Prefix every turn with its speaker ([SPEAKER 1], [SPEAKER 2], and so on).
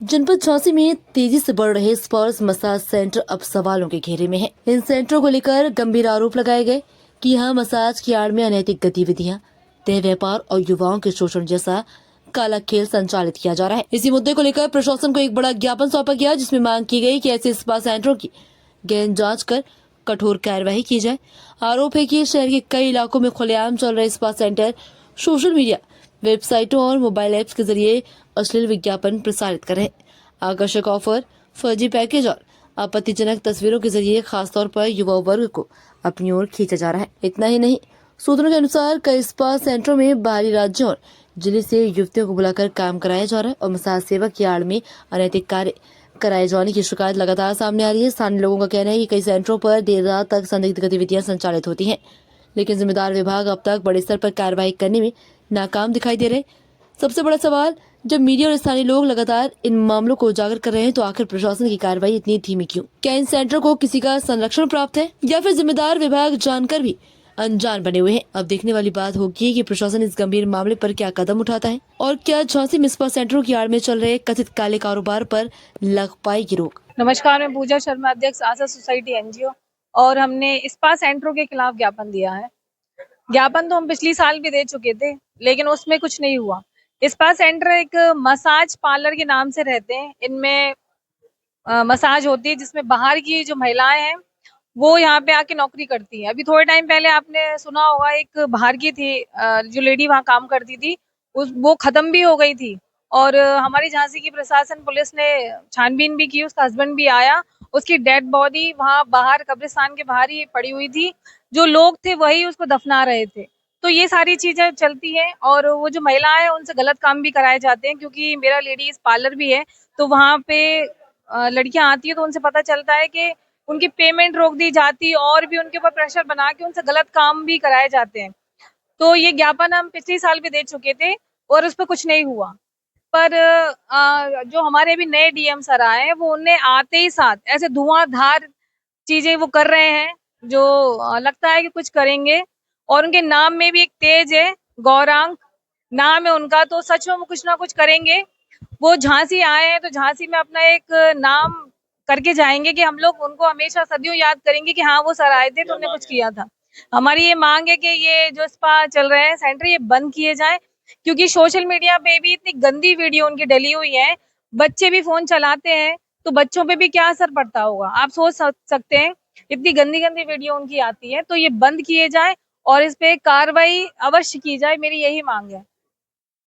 [SPEAKER 1] जनपद झांसी में तेजी से बढ़ रहे स्पर्श मसाज सेंटर अब सवालों के घेरे में हैं। इन सेंटरों को लेकर गंभीर आरोप लगाए गए कि यहाँ मसाज की आड़ में अनैतिक गतिविधियां, देह व्यापार और युवाओं के शोषण जैसा काला खेल संचालित किया जा रहा है। इसी मुद्दे को लेकर प्रशासन को एक बड़ा ज्ञापन सौंपा गया, जिसमें मांग की गई कि ऐसे स्पा सेंटरों की गहन जाँच कर कठोर कार्रवाई की जाए। आरोप है कि शहर के कई इलाकों में खुलेआम चल रहे स्पा सेंटर सोशल मीडिया, वेबसाइटों और मोबाइल ऐप्स के जरिए अश्लील विज्ञापन प्रसारित कर रहे हैं। आकर्षक ऑफर, फर्जी पैकेज और आपत्तिजनक तस्वीरों के जरिए खासतौर पर युवा वर्ग को अपनी ओर खींचा जा रहा है। इतना ही नहीं, सूत्रों के अनुसार कई स्पा सेंटरों में बाहरी राज्यों और जिले से युवतियों को बुलाकर काम कराया जा रहा है और मसाज सेवा की आड़ में अनैतिक कार्य कराए जाने की शिकायत लगातार सामने आ रही है। स्थानीय लोगों का कहना है कि कई सेंटरों पर देर रात तक संदिग्ध गतिविधियां संचालित होती हैं, लेकिन जिम्मेदार विभाग अब तक बड़े स्तर पर कार्रवाई करने में नाकाम दिखाई दे रहे। सबसे बड़ा सवाल, जब मीडिया और स्थानीय लोग लगातार इन मामलों को उजागर कर रहे हैं, तो आखिर प्रशासन की कार्रवाई इतनी धीमी क्यों? क्या इन सेंटरों को किसी का संरक्षण प्राप्त है या फिर जिम्मेदार विभाग जानकर भी अनजान बने हुए हैं? अब देखने वाली बात होगी कि प्रशासन इस गंभीर मामले पर क्या कदम उठाता है और क्या झांसी में स्पा सेंटरों की आड़ में चल रहे कथित काले कारोबार पर लग पाएगी रोक।
[SPEAKER 2] नमस्कार, मैं पूजा शर्मा, अध्यक्ष आशा सोसाइटी एनजीओ, और हमने स्पा सेंटरों के खिलाफ ज्ञापन दिया है। ज्ञापन तो हम पिछली साल भी दे चुके थे, लेकिन उसमें कुछ नहीं हुआ। स्पा सेंटर एक मसाज पार्लर के नाम से रहते हैं। इनमें मसाज होती है, जिसमें बाहर की जो महिलाएं हैं वो यहाँ पे आके नौकरी करती है। अभी थोड़े टाइम पहले आपने सुना होगा, एक बाहर की थी जो लेडी वहाँ काम करती थी, वो खत्म भी हो गई थी। और हमारी झांसी की प्रशासन पुलिस ने छानबीन भी की, उसका हस्बैंड भी आया, उसकी डेड बॉडी वहाँ बाहर कब्रिस्तान के बाहर ही पड़ी हुई थी। जो लोग थे वही उसको दफना रहे थे। तो ये सारी चीजें चलती हैं, और वो जो महिलाएं हैं उनसे गलत काम भी कराए जाते हैं, क्योंकि मेरा लेडीज पार्लर भी है। तो वहाँ पे लड़कियां आती है तो उनसे पता चलता है कि उनकी पेमेंट रोक दी जाती, और भी उनके ऊपर प्रेशर बना के उनसे गलत काम भी कराए जाते हैं। तो ये ज्ञापन हम पिछले साल भी दे चुके थे और उस पर कुछ नहीं हुआ। पर जो हमारे भी नए डीएम सर आए हैं, वो उन्हें आते ही साथ ऐसे धुआंधार चीजें वो कर रहे हैं, जो लगता है कि कुछ करेंगे। और उनके नाम में भी एक तेज है, गौरांग नाम है उनका, तो सच में वो कुछ ना कुछ करेंगे। वो झांसी आए हैं तो झांसी में अपना एक नाम करके जाएंगे कि हम लोग उनको हमेशा सदियों याद करेंगे कि हाँ वो सर आए थे तो उन्होंने कुछ किया था। हमारी ये मांग है कि ये जो स्पा चल रहे हैं सेंटर, ये बंद किए जाए, क्योंकि सोशल मीडिया पे भी इतनी गंदी वीडियो उनकी डली हुई है। बच्चे भी फोन चलाते हैं, तो बच्चों पे भी क्या असर पड़ता होगा आप सोच सकते हैं। इतनी गंदी गंदी वीडियो उनकी आती है, तो ये बंद किए जाए और इस पे कार्रवाई अवश्य की जाए, मेरी यही मांग है।